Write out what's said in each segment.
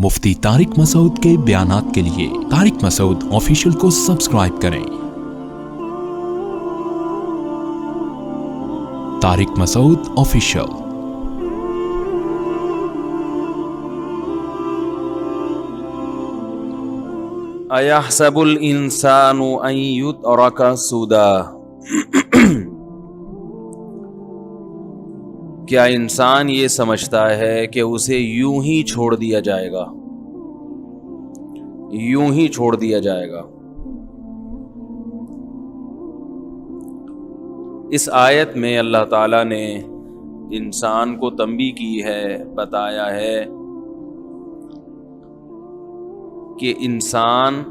مفتی طارق مسعود کے بیانات کے لیے طارق مسعود آفیشیل کو سبسکرائب کریں۔ طارق مسعود آفیشیل۔ ایحسب الانسان ان یترک سدی، کیا انسان یہ سمجھتا ہے کہ اسے یوں ہی چھوڑ دیا جائے گا؟ یوں ہی چھوڑ دیا جائے گا۔ اس آیت میں اللہ تعالیٰ نے انسان کو تنبیہ کی ہے، بتایا ہے کہ انسان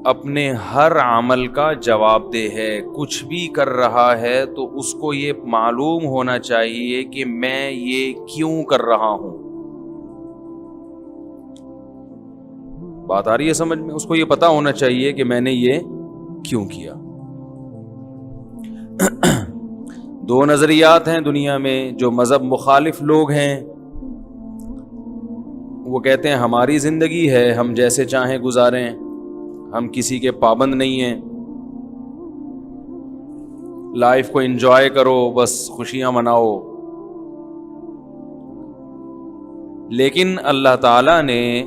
اپنے ہر عمل کا جواب دہ ہے۔ کچھ بھی کر رہا ہے تو اس کو یہ معلوم ہونا چاہیے کہ میں یہ کیوں کر رہا ہوں۔ بات آ رہی ہے سمجھ میں؟ اس کو یہ پتا ہونا چاہیے کہ میں نے یہ کیوں کیا۔ دو نظریات ہیں دنیا میں، جو مذہب مخالف لوگ ہیں وہ کہتے ہیں ہماری زندگی ہے، ہم جیسے چاہیں گزاریں، ہم کسی کے پابند نہیں ہیں، لائف کو انجوائے کرو، بس خوشیاں مناؤ۔ لیکن اللہ تعالیٰ نے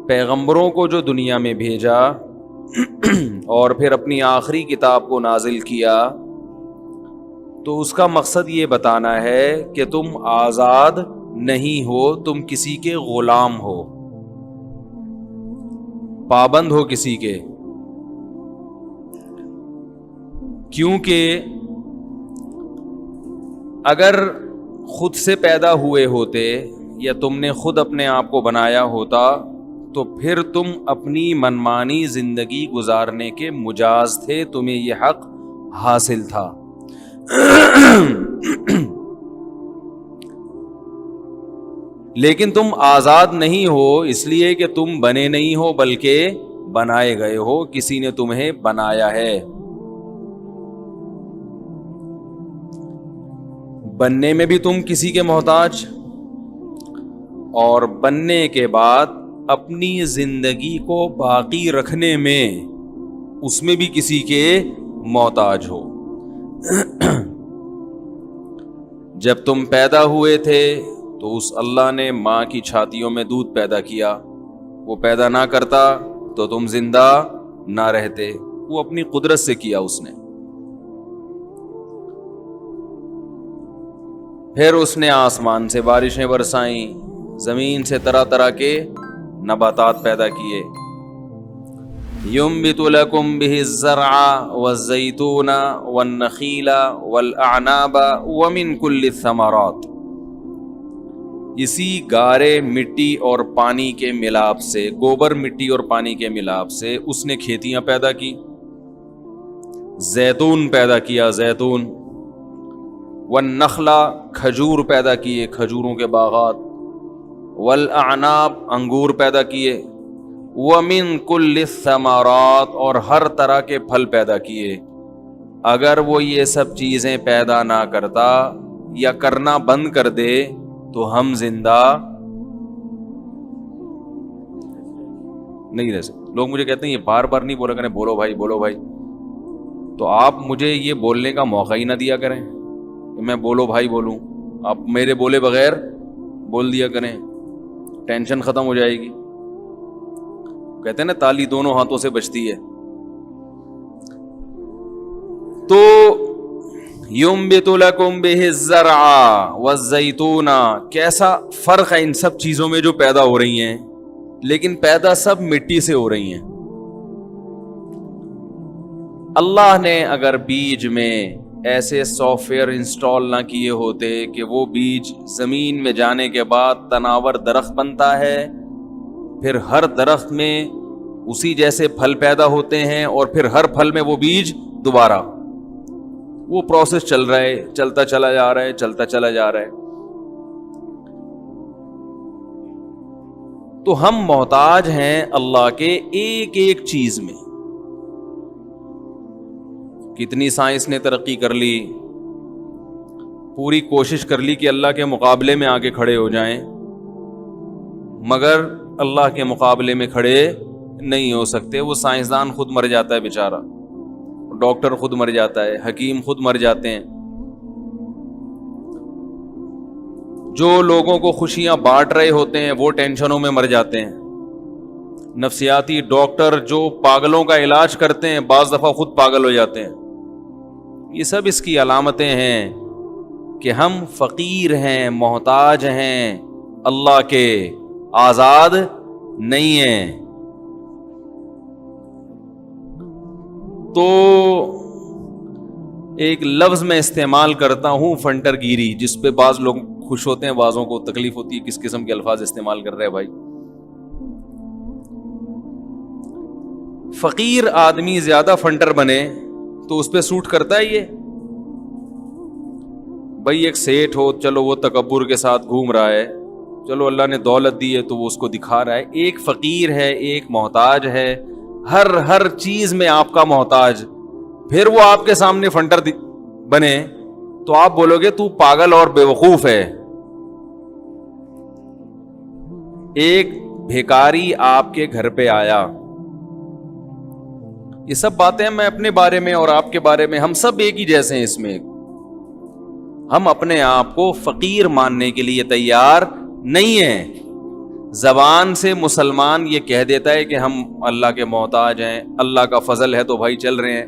پیغمبروں کو جو دنیا میں بھیجا اور پھر اپنی آخری کتاب کو نازل کیا، تو اس کا مقصد یہ بتانا ہے کہ تم آزاد نہیں ہو، تم کسی کے غلام ہو، پابند ہو کسی کے۔ کیونکہ اگر خود سے پیدا ہوئے ہوتے یا تم نے خود اپنے آپ کو بنایا ہوتا تو پھر تم اپنی منمانی زندگی گزارنے کے مجاز تھے، تمہیں یہ حق حاصل تھا۔ لیکن تم آزاد نہیں ہو اس لیے کہ تم بنے نہیں ہو بلکہ بنائے گئے ہو، کسی نے تمہیں بنایا ہے۔ بننے میں بھی تم کسی کے محتاج، اور بننے کے بعد اپنی زندگی کو باقی رکھنے میں اس میں بھی کسی کے محتاج ہو۔ جب تم پیدا ہوئے تھے تو اس اللہ نے ماں کی چھاتیوں میں دودھ پیدا کیا، وہ پیدا نہ کرتا تو تم زندہ نہ رہتے، وہ اپنی قدرت سے کیا اس نے۔ پھر اس نے آسمان سے بارشیں برسائیں، زمین سے طرح طرح کے نباتات پیدا کیے۔ ينبت لكم به الزرع والزيتون والنخيل والأعناب ومن كل الثمرات، اسی گارے مٹی اور پانی کے ملاپ سے، گوبر مٹی اور پانی کے ملاپ سے اس نے کھیتیاں پیدا کی، زیتون پیدا کیا، زیتون، والنخل، کھجور پیدا کیے، کھجوروں کے باغات، والاعناب، انگور پیدا کیے، ومن کل الثمرات، اور ہر طرح کے پھل پیدا کیے۔ اگر وہ یہ سب چیزیں پیدا نہ کرتا یا کرنا بند کر دے تو ہم زندہ نہیں رہ سکتے۔ لوگ مجھے کہتے ہیں یہ بار بار نہیں بولا کریں، بولو بھائی بولو بھائی، تو آپ مجھے یہ بولنے کا موقع ہی نہ دیا کریں کہ میں بولو بھائی بولوں، آپ میرے بولے بغیر بول دیا کریں، ٹینشن ختم ہو جائے گی۔ کہتے ہیں نا تالی دونوں ہاتھوں سے بجتی ہے۔ تو ينبت لكم به الزرع والزيتون، کیسا فرق ہے ان سب چیزوں میں جو پیدا ہو رہی ہیں، لیکن پیدا سب مٹی سے ہو رہی ہیں۔ اللہ نے اگر بیج میں ایسے سافٹ ویئر انسٹال نہ کیے ہوتے کہ وہ بیج زمین میں جانے کے بعد تناور درخت بنتا ہے، پھر ہر درخت میں اسی جیسے پھل پیدا ہوتے ہیں، اور پھر ہر پھل میں وہ بیج دوبارہ، وہ پروسیس چل رہا ہے، چلتا چلا جا رہا ہے، چلتا چلا جا رہا ہے۔ تو ہم محتاج ہیں اللہ کے ایک ایک چیز میں۔ کتنی سائنس نے ترقی کر لی، پوری کوشش کر لی کہ اللہ کے مقابلے میں آ کے کھڑے ہو جائیں، مگر اللہ کے مقابلے میں کھڑے نہیں ہو سکتے. وہ سائنسدان خود مر جاتا ہے بیچارہ, ڈاکٹر خود مر جاتا ہے, حکیم خود مر جاتے ہیں. جو لوگوں کو خوشیاں بانٹ رہے ہوتے ہیں وہ ٹینشنوں میں مر جاتے ہیں. نفسیاتی ڈاکٹر جو پاگلوں کا علاج کرتے ہیں بعض دفعہ خود پاگل ہو جاتے ہیں. یہ سب اس کی علامتیں ہیں کہ ہم فقیر ہیں, محتاج ہیں, اللہ کے آزاد نہیں ہیں. تو ایک لفظ میں استعمال کرتا ہوں, فنٹر گیری, جس پہ بعض لوگ خوش ہوتے ہیں, بعضوں کو تکلیف ہوتی ہے. کس قسم کے الفاظ استعمال کر رہے ہیں بھائی. فقیر آدمی زیادہ فنٹر بنے تو اس پہ سوٹ کرتا ہے یہ. بھائی ایک سیٹ ہو, چلو وہ تکبر کے ساتھ گھوم رہا ہے, چلو اللہ نے دولت دی ہے تو وہ اس کو دکھا رہا ہے. ایک فقیر ہے, ایک محتاج ہے, ہر چیز میں آپ کا محتاج, پھر وہ آپ کے سامنے فنٹر بنے تو آپ بولو گے تو پاگل اور بے وقوف ہے. ایک بھیکاری آپ کے گھر پہ آیا, یہ سب باتیں میں اپنے بارے میں اور آپ کے بارے میں, ہم سب ایک ہی جیسے ہیں اس میں. ہم اپنے آپ کو فقیر ماننے کے لیے تیار نہیں ہیں. زبان سے مسلمان یہ کہہ دیتا ہے کہ ہم اللہ کے محتاج ہیں, اللہ کا فضل ہے تو بھائی چل رہے ہیں.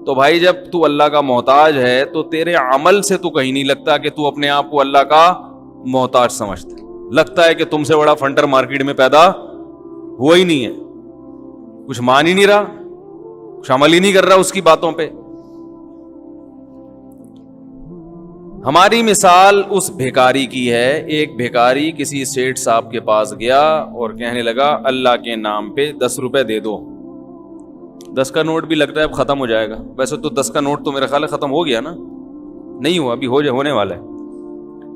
تو بھائی جب تو اللہ کا محتاج ہے تو تیرے عمل سے تو کہیں نہیں لگتا کہ تو اپنے آپ کو اللہ کا محتاج سمجھتا ہے. لگتا ہے کہ تم سے بڑا فنٹر مارکیٹ میں پیدا ہوا ہی نہیں ہے. کچھ مان ہی نہیں رہا, کچھ عمل ہی نہیں کر رہا اس کی باتوں پہ. ہماری مثال اس بھیکاری کی ہے. ایک بھیکاری کسی سیٹھ صاحب کے پاس گیا اور کہنے لگا اللہ کے نام پہ 10 روپے دے دو. 10 کا نوٹ بھی لگتا ہے اب ختم ہو جائے گا. ویسے تو 10 کا نوٹ تو میرا خیال ہے ختم ہو گیا نا, نہیں ہوا, ابھی ہونے والا ہے.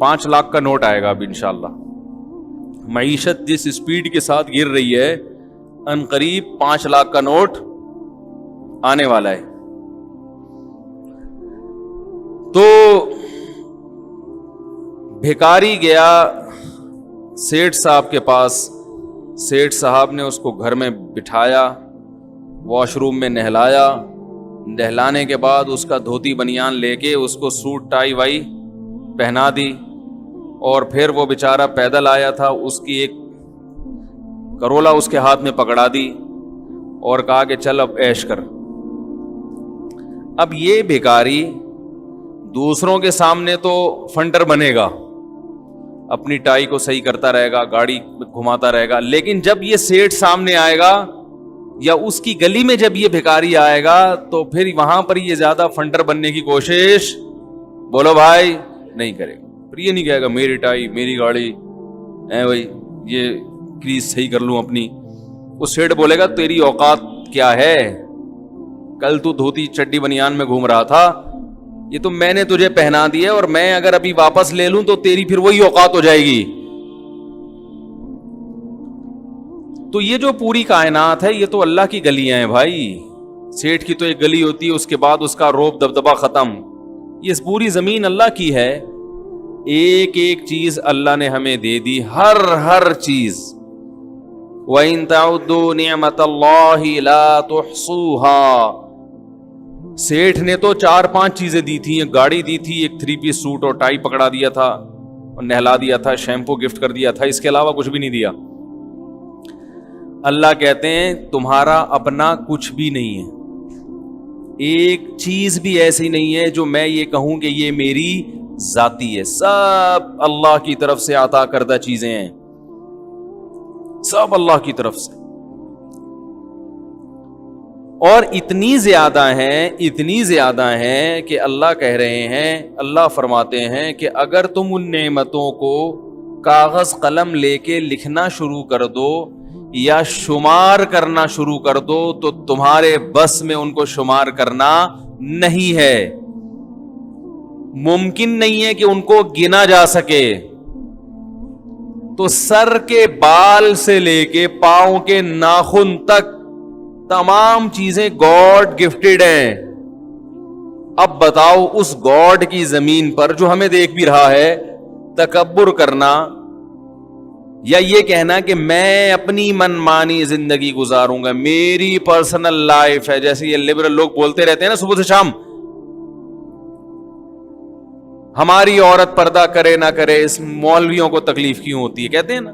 5 لاکھ کا نوٹ آئے گا اب انشاءاللہ. معیشت جس سپیڈ کے ساتھ گر رہی ہے, ان قریب 5 لاکھ کا نوٹ آنے والا ہے. تو بھیکاری گیا سیٹھ صاحب کے پاس. سیٹھ صاحب نے اس کو گھر میں بٹھایا, واش روم میں نہلایا. نہلانے کے بعد اس کا دھوتی بنیان لے کے اس کو سوٹ ٹائی وائی پہنا دی, اور پھر وہ بیچارہ پیدل آیا تھا, اس کی ایک کرولا اس کے ہاتھ میں پکڑا دی اور کہا کہ چل اب عیش کر. اب یہ بھیکاری دوسروں کے سامنے تو فنٹر بنے گا, اپنی ٹائی کو صحیح کرتا رہے گا, گاڑی گھماتا رہے گا, لیکن جب یہ سیٹ سامنے آئے گا یا اس کی گلی میں جب یہ بھیکاری آئے گا تو پھر وہاں پر یہ زیادہ فنٹر بننے کی کوشش بولو بھائی نہیں کرے گا. پھر یہ نہیں کہے گا میری ٹائی میری گاڑی ہے بھائی, یہ کریز صحیح کر لوں اپنی. اس سیٹ بولے گا تیری اوقات کیا ہے, کل تو دھوتی چڈی بنیان میں گھوم رہا تھا, یہ تو میں نے تجھے پہنا دی ہے, اور میں اگر ابھی واپس لے لوں تو تیری پھر وہی اوقات ہو جائے گی. تو یہ جو پوری کائنات ہے یہ تو اللہ کی گلیاں ہیں بھائی. سیٹھ کی تو ایک گلی ہوتی ہے, اس کے بعد اس کا روب دبدبا ختم. یہ پوری زمین اللہ کی ہے, ایک ایک چیز اللہ نے ہمیں دے دی, ہر چیز. وَإِن تَعُدُّوا نِعْمَةَ اللَّهِ لَا تُحْصُوهَا. سیٹھ نے تو 4-5 چیزیں دی تھی, ایک گاڑی دی تھی, ایک 3 پیس سوٹ اور ٹائی پکڑا دیا تھا اور نہلا دیا تھا, شیمپو گفٹ کر دیا تھا, اس کے علاوہ کچھ بھی نہیں دیا. اللہ کہتے ہیں تمہارا اپنا کچھ بھی نہیں ہے, ایک چیز بھی ایسی نہیں ہے جو میں یہ کہوں کہ یہ میری ذاتی ہے. سب اللہ کی طرف سے عطا کردہ چیزیں ہیں, سب اللہ کی طرف سے. اور اتنی زیادہ ہیں کہ اللہ کہہ رہے ہیں, اللہ فرماتے ہیں کہ اگر تم ان نعمتوں کو کاغذ قلم لے کے لکھنا شروع کر دو یا شمار کرنا شروع کر دو تو تمہارے بس میں ان کو شمار کرنا نہیں ہے, ممکن نہیں ہے کہ ان کو گنا جا سکے. تو سر کے بال سے لے کے پاؤں کے ناخن تک تمام چیزیں گاڈ گفٹڈ ہیں. اب بتاؤ اس گاڈ کی زمین پر جو ہمیں دیکھ بھی رہا ہے, تکبر کرنا, یا یہ کہنا کہ میں اپنی من مانی زندگی گزاروں گا, میری پرسنل لائف ہے, جیسے یہ لبرل لوگ بولتے رہتے ہیں نا صبح سے شام, ہماری عورت پردہ کرے نہ کرے اس مولویوں کو تکلیف کیوں ہوتی ہے, کہتے ہیں نا.